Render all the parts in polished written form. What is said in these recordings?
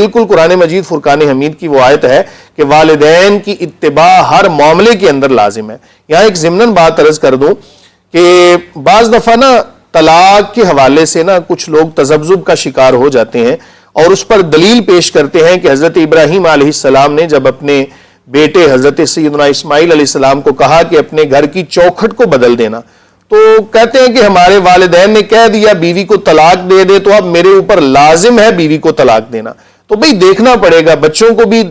بالکل قرآن مجید فرقان حمید کی وہ آیت ہے کہ والدین کی اتباع ہر معاملے کے اندر لازم ہے۔ یہاں ایک ضمناً بات عرض کر دوں کہ بعض دفعہ نا طلاق کے حوالے سے نا کچھ لوگ تذبذب کا شکار ہو جاتے ہیں اور اس پر دلیل پیش کرتے ہیں کہ حضرت ابراہیم علیہ السلام نے جب اپنے بیٹے حضرت سیدنا اسماعیل علیہ السلام کو کہا کہ اپنے گھر کی چوکھٹ کو بدل دینا، تو کہتے ہیں کہ ہمارے والدین نے کہہ دیا بیوی کو طلاق دے دے تو اب میرے اوپر لازم ہے بیوی کو طلاق دینا۔ تو بھئی دیکھنا پڑے گا، بچوں کو بھی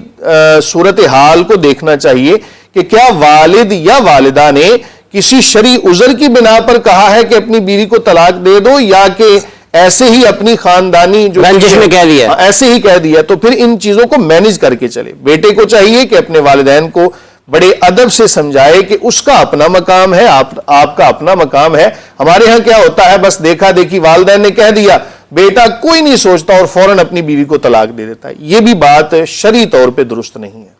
صورتحال کو دیکھنا چاہیے کہ کیا والد یا والدہ نے کسی شرعی عذر کی بنا پر کہا ہے کہ اپنی بیوی کو طلاق دے دو، یا کہ ایسے ہی اپنی خاندانی جو رنجش میں کہہ دیا، ایسے ہی کہہ دیا۔ تو پھر ان چیزوں کو مینج کر کے چلے۔ بیٹے کو چاہیے کہ اپنے والدین کو بڑے ادب سے سمجھائے کہ اس کا اپنا مقام ہے، آپ کا اپنا مقام ہے۔ ہمارے ہاں کیا ہوتا ہے، بس دیکھا دیکھی والدین نے کہہ دیا، بیٹا کوئی نہیں سوچتا اور فوراً اپنی بیوی کو طلاق دے دیتا ہے۔ یہ بھی بات شرعی طور پہ درست نہیں ہے۔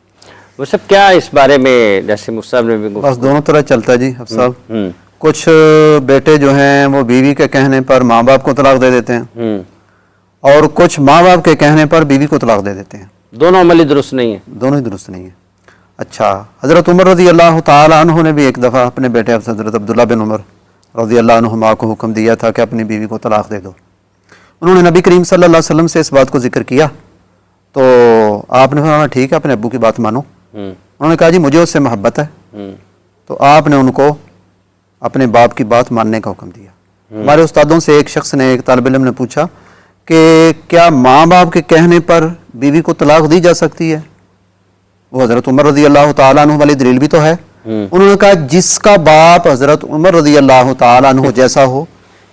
وہ سب کیا اس بارے میں جیسے مصعب نے بھی بس دونوں طرح چلتا ہے جی حفظ صاحب۔ کچھ بیٹے جو ہیں وہ بیوی کے کہنے پر ماں باپ کو طلاق دے دیتے ہیں، اور کچھ ماں باپ کے کہنے پر بیوی کو طلاق دے دیتے ہیں۔ دونوں عملی درست نہیں ہیں، دونوں ہی درست نہیں ہیں۔ اچھا، حضرت عمر رضی اللہ تعالی عنہ نے بھی ایک دفعہ اپنے بیٹے حضرت عبداللہ بن عمر رضی اللہ عنہما کو حکم دیا تھا کہ اپنی بیوی کو طلاق دے دو۔ انہوں نے نبی کریم صلی اللہ علیہ وسلم سے اس بات کو ذکر کیا تو آپ نے فرمایا ٹھیک ہے، اپنے ابو کی بات مانو۔ انہوں نے کہا جی مجھے اس سے محبت ہے، تو آپ نے ان کو اپنے باپ کی بات ماننے کا حکم دیا۔ ہمارے استادوں سے ایک شخص نے، ایک طالب علم نے پوچھا کہ کیا ماں باپ کے کہنے پر بیوی کو طلاق دی جا سکتی ہے؟ وہ حضرت عمر رضی اللہ تعالیٰ عنہ والی دلیل بھی تو ہے۔ انہوں نے کہا جس کا باپ حضرت عمر رضی اللہ تعالیٰ عنہ جیسا ہو،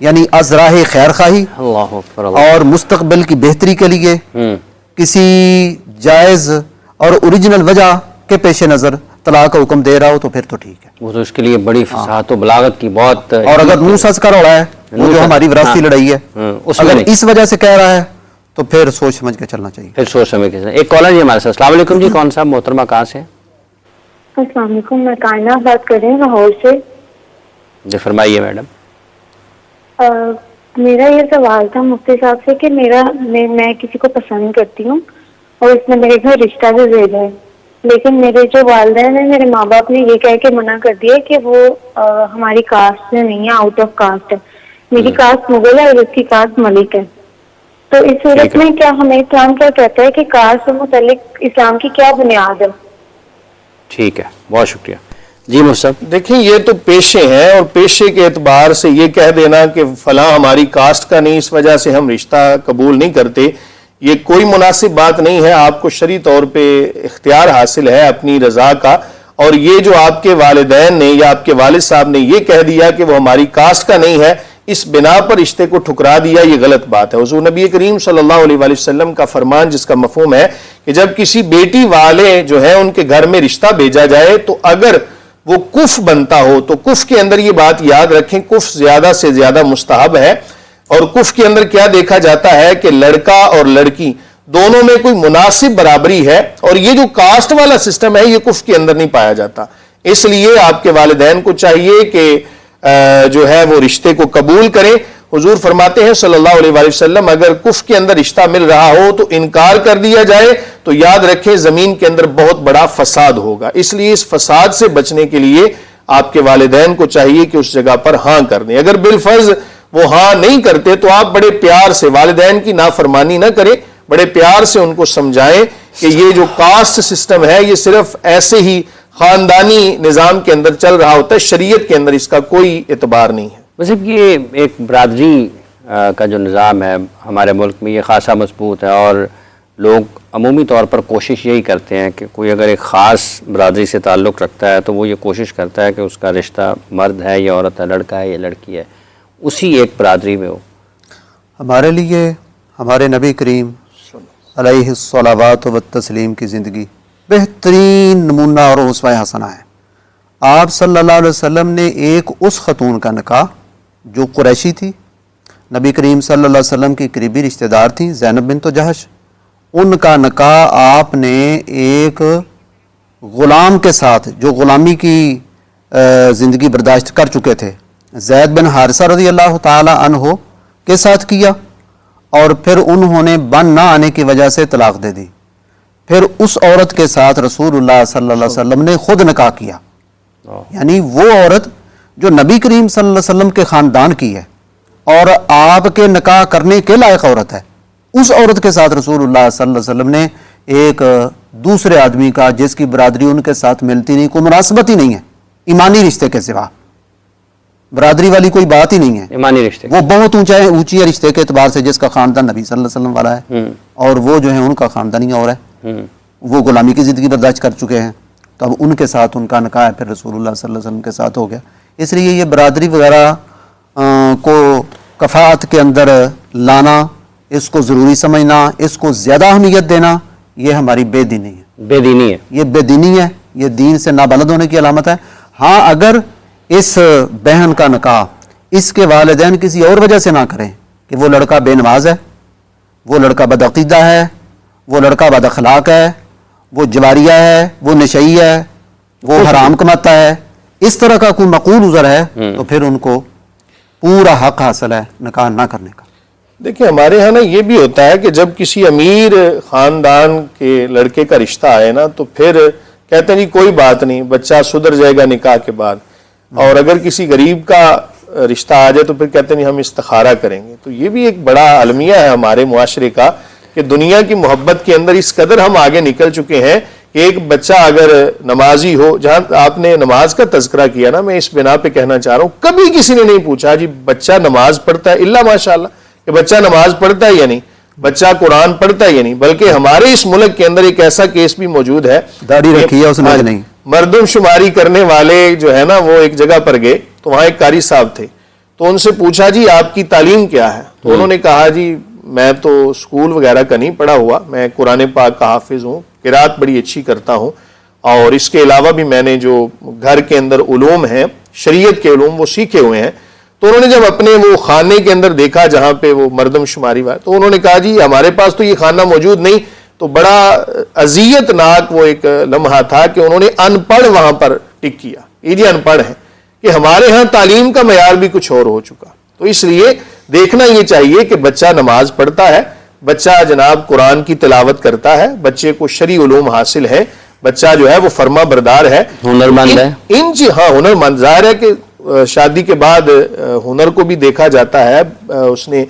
یعنی از راہ خیر خواہی اللہ اکبر، اور مستقبل کی بہتری کے لیے کسی جائز اور اوریجنل وجہ کے پیش نظر طلاق کا حکم دے رہا ہو تو پھر تو ٹھیک ہے۔ وہ تو اس کے لیے بڑی فصاحت و بلاغت کی بہت، اور اگر منہ سچ کر رہا ہے، وہ جو ہماری وراثتی لڑائی ہے، اگر اس وجہ سے کہہ رہا ہے تو پھر سوچ سمجھ کے چلنا چاہیے۔ پھر سوچ سمجھ کے۔ ایک کالر جی ہمارے ساتھ۔ السلام علیکم جی، کون صاحب محترمہ کہاں سے؟ السلام علیکم، میں کائنات بات کر رہی ہوں لاہور سے۔ جی فرمائیے میڈم۔ میرا یہ سوال تھا مفتی صاحب سے کہ میں کسی کو پسند کرتی ہوں اور اس نے میرے گھر رشتہ بھی بھیجا ہے، لیکن میرے جو والدین ہیں، میرے ماں باپ نے یہ کہہ کے منع کر دیا کہ وہ ہماری کاسٹ میں نہیں ہے، آؤٹ آف کاسٹ ہے۔ میری کاسٹ مغل ہے اور اس کی کاسٹ ملک ہے۔ تو اس صورت میں کیا ہمیں اسلام کیا کہتا ہے کہ کاسٹ سے متعلق اسلام کی کیا بنیاد ہے؟ ٹھیک ہے، بہت شکریہ جی مصعب۔ دیکھیں یہ تو پیشے ہیں، اور پیشے کے اعتبار سے یہ کہہ دینا کہ فلاں ہماری کاسٹ کا نہیں، اس وجہ سے ہم رشتہ قبول نہیں کرتے، یہ کوئی مناسب بات نہیں ہے۔ آپ کو شرعی طور پہ اختیار حاصل ہے اپنی رضا کا، اور یہ جو آپ کے والدین نے یا آپ کے والد صاحب نے یہ کہہ دیا کہ وہ ہماری کاسٹ کا نہیں ہے، اس بنا پر رشتے کو ٹھکرا دیا، یہ غلط بات ہے۔ حضور نبی کریم صلی اللہ علیہ وآلہ وسلم کا فرمان جس کا مفہوم ہے کہ جب کسی بیٹی والے جو ہیں ان کے گھر میں رشتہ بھیجا جائے تو اگر وہ کف بنتا ہو تو کف کے اندر یہ بات یاد رکھیں، کف زیادہ سے زیادہ مستحب ہے، اور کف کے اندر کیا دیکھا جاتا ہے کہ لڑکا اور لڑکی دونوں میں کوئی مناسب برابری ہے، اور یہ جو کاسٹ والا سسٹم ہے یہ کف کے اندر نہیں پایا جاتا۔ اس لیے آپ کے والدین کو چاہیے کہ جو ہے وہ رشتے کو قبول کریں۔ حضور فرماتے ہیں صلی اللہ علیہ وآلہ وسلم اگر کف کے اندر رشتہ مل رہا ہو تو انکار کر دیا جائے تو یاد رکھیں زمین کے اندر بہت بڑا فساد ہوگا۔ اس لیے اس فساد سے بچنے کے لیے آپ کے والدین کو چاہیے کہ اس جگہ پر ہاں کر دیں۔ اگر بالفرض وہ ہاں نہیں کرتے تو آپ بڑے پیار سے والدین کی نافرمانی نہ کریں، بڑے پیار سے ان کو سمجھائیں کہ یہ جو کاسٹ سسٹم ہے یہ صرف ایسے ہی خاندانی نظام کے اندر چل رہا ہوتا ہے، شریعت کے اندر اس کا کوئی اعتبار نہیں ہے۔ مطلب یہ ایک برادری کا جو نظام ہے ہمارے ملک میں یہ خاصا مضبوط ہے، اور لوگ عمومی طور پر کوشش یہی کرتے ہیں کہ کوئی اگر ایک خاص برادری سے تعلق رکھتا ہے تو وہ یہ کوشش کرتا ہے کہ اس کا رشتہ مرد ہے یا عورت ہے، لڑکا ہے یا لڑکی ہے، اسی ایک برادری میں ہو۔ ہمارے لیے ہمارے نبی کریم علیہ الصلوات والتسلیم کی زندگی بہترین نمونہ اور اسوہ حسنہ ہے۔ آپ صلی اللہ علیہ وسلم نے ایک اس خاتون کا نکاح جو قریشی تھی، نبی کریم صلی اللہ علیہ وسلم کی قریبی رشتہ دار تھیں، زینب بنت جہش، ان کا نکاح آپ نے ایک غلام کے ساتھ جو غلامی کی زندگی برداشت کر چکے تھے، زید بن حارثہ رضی اللہ تعالی عنہ کے ساتھ کیا، اور پھر انہوں نے بن نہ آنے کی وجہ سے طلاق دے دی، پھر اس عورت کے ساتھ رسول اللہ صلی اللہ علیہ وسلم نے خود نکاح کیا، یعنی وہ عورت جو نبی کریم صلی اللہ علیہ وسلم کے خاندان کی ہے اور آپ کے نکاح کرنے کے لائق عورت ہے، اس عورت کے ساتھ رسول اللہ صلی اللہ علیہ وسلم نے ایک دوسرے آدمی کا جس کی برادری ان کے ساتھ ملتی نہیں، کوئی مناسبت ہی نہیں ہے ایمانی رشتے کے سوا، برادری والی کوئی بات ہی نہیں ہے، ایمانی رشتے وہ بہت اونچی ہے رشتے کے اعتبار سے، جس کا خاندان نبی صلی اللہ علیہ وسلم والا ہے، اور وہ جو ہے ان کا خاندان ہی اور ہے، وہ غلامی کی زندگی برداشت کر چکے ہیں، تو اب ان کے ساتھ ان کا نکاح پھر رسول اللہ صلی اللہ علیہ وسلم کے ساتھ ہو گیا۔ اس لیے یہ برادری وغیرہ کو کفاءت کے اندر لانا، اس کو ضروری سمجھنا، اس کو زیادہ اہمیت دینا، یہ ہماری بے دینی ہے، بے دینی ہے، یہ بے دینی ہے، یہ دین سے نابلد ہونے کی علامت ہے۔ ہاں اگر اس بہن کا نکاح اس کے والدین کسی اور وجہ سے نہ کریں کہ وہ لڑکا بے نماز ہے، وہ لڑکا بدعقیدہ ہے، وہ لڑکا بد اخلاق ہے، وہ جواریہ ہے، وہ نشئی ہے، وہ حرام کماتا ہے، اس طرح کا کوئی مقول عذر ہے، تو پھر ان کو پورا حق حاصل ہے نکاح نہ کرنے کا۔ دیکھیں ہمارے ہاں نا یہ بھی ہوتا ہے کہ جب کسی امیر خاندان کے لڑکے کا رشتہ آئے نا تو پھر کہتے ہیں جی کوئی بات نہیں، بچہ سدھر جائے گا نکاح کے بعد، اور اگر کسی غریب کا رشتہ آ جائے تو پھر کہتے ہیں ہم استخارہ کریں گے۔ تو یہ بھی ایک بڑا المیہ ہے ہمارے معاشرے کا کہ دنیا کی محبت کے اندر اس قدر ہم آگے نکل چکے ہیں کہ ایک بچہ اگر نمازی ہو، جہاں آپ نے نماز کا تذکرہ کیا نا، میں اس بنا پہ کہنا چاہ رہا ہوں کبھی کسی نے نہیں پوچھا جی بچہ نماز پڑھتا ہے، الا ماشاءاللہ کہ بچہ نماز پڑھتا ہے یا نہیں، بچہ قرآن پڑھتا ہے یا نہیں، بلکہ ہمارے اس ملک کے اندر ایک ایسا کیس بھی موجود ہے، داڑھی رکھی ہے اس نے نہیں، مردم شماری کرنے والے جو ہے نا وہ ایک جگہ پر گئے تو وہاں ایک قاری صاحب تھے، تو ان سے پوچھا جی آپ کی تعلیم کیا ہے، تو انہوں نے کہا جی میں تو اسکول وغیرہ کا نہیں پڑھا ہوا، میں قرآن پاک کا حافظ ہوں، قرات بڑی اچھی کرتا ہوں، اور اس کے علاوہ بھی میں نے جو گھر کے اندر علوم ہیں، شریعت کے علوم وہ سیکھے ہوئے ہیں۔ تو انہوں نے جب اپنے وہ خانے کے اندر دیکھا جہاں پہ وہ مردم شماری ہوا، تو انہوں نے کہا جی ہمارے پاس تو یہ خانہ موجود نہیں، تو بڑا اذیت ناک وہ ایک لمحہ تھا کہ انہوں نے ان پڑھ وہاں پر ٹک کیا، یہ جی ان پڑھ ہے، کہ ہمارے ہاں تعلیم کا معیار بھی کچھ اور ہو چکا۔ تو اس لیے دیکھنا یہ چاہیے کہ بچہ نماز پڑھتا ہے، بچہ جناب قرآن کی تلاوت کرتا ہے، بچے کو شرعی علوم حاصل ہے، بچہ جو ہے وہ فرما بردار ہے، ہنرمند ہے، ہاں ہنرمند، ظاہر ہے کہ شادی کے بعد ہنر کو بھی دیکھا جاتا ہے، اس نے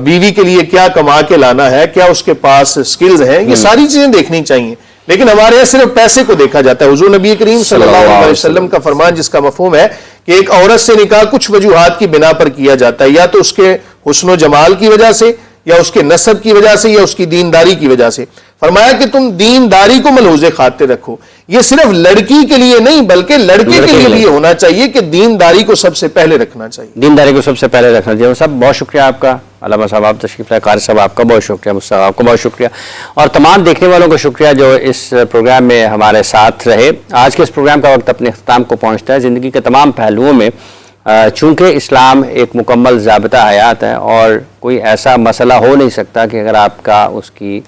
بیوی کے لیے کیا کما کے لانا ہے، کیا اس کے پاس سکلز ہیں، یہ ساری چیزیں دیکھنی چاہیے، لیکن ہمارے یہاں صرف پیسے کو دیکھا جاتا ہے۔ حضور نبی کریم صلی اللہ علیہ وسلم کا فرمان جس کا مفہوم ہے کہ ایک عورت سے نکاح کچھ وجوہات کی بنا پر کیا جاتا ہے، یا تو اس کے حسن و جمال کی وجہ سے، یا اس کے نسب کی وجہ سے، یا اس کی دینداری کی وجہ سے۔ فرمایا کہ تم دینداری کو ملحوظ خاطر رکھو، یہ صرف لڑکی کے لیے نہیں بلکہ لڑکے کے لیے بھی ہونا چاہیے کہ دینداری کو سب سے پہلے رکھنا چاہیے، دینداری کو سب سے پہلے رکھنا چاہیے۔ صاحب بہت شکریہ آپ کا، علامہ صاحب آپ تشریف لائے، قاری صاحب آپ کا بہت شکریہ، مصطفیٰ آپ کا بہت شکریہ، اور تمام دیکھنے والوں کو شکریہ جو اس پروگرام میں ہمارے ساتھ رہے۔ آج کے اس پروگرام کا وقت اپنے اختتام کو پہنچتا ہے۔ زندگی کے تمام پہلوؤں میں چونکہ اسلام ایک مکمل ضابطہ حیات ہے، اور کوئی ایسا مسئلہ ہو نہیں سکتا کہ اگر آپ کا اس کی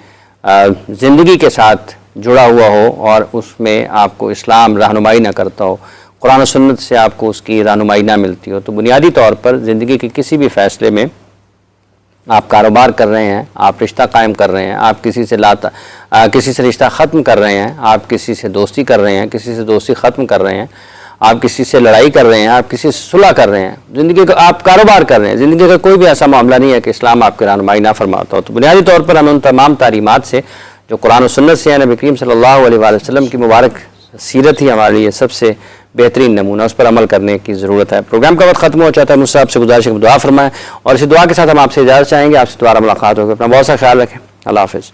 زندگی کے ساتھ جڑا ہوا ہو اور اس میں آپ کو اسلام رہنمائی نہ کرتا ہو، قرآن و سنت سے آپ کو اس کی رہنمائی نہ ملتی ہو، تو بنیادی طور پر زندگی کے کسی بھی فیصلے میں آپ کاروبار کر رہے ہیں، آپ رشتہ قائم کر رہے ہیں، آپ کسی سے رشتہ ختم کر رہے ہیں، آپ کسی سے دوستی کر رہے ہیں، کسی سے دوستی ختم کر رہے ہیں، آپ کسی سے لڑائی کر رہے ہیں، آپ کسی سے صلح کر رہے ہیں، زندگی کا آپ کاروبار کر رہے ہیں، زندگی کا کوئی بھی ایسا معاملہ نہیں ہے کہ اسلام آپ کی رہنمائی نہ فرماتا ہو۔ تو بنیادی طور پر ہمیں ان تمام تعلیمات سے جو قرآن و سنت سے ہے، نبی کریم صلی اللہ علیہ وآلہ وسلم کی مبارک سیرت ہی ہمارے لیے سب سے بہترین نمونہ، اس پر عمل کرنے کی ضرورت ہے۔ پروگرام کا وقت ختم ہو چاہتا ہے، مجھ سے آپ سے گزارش ہے کہ دعا فرمائیں، اور اسی دعا کے ساتھ ہم آپ سے اجازت چاہیں گے، آپ سے دوبارہ ملاقات ہوگی۔ اپنا بہت سا خیال رکھیں، اللہ حافظ۔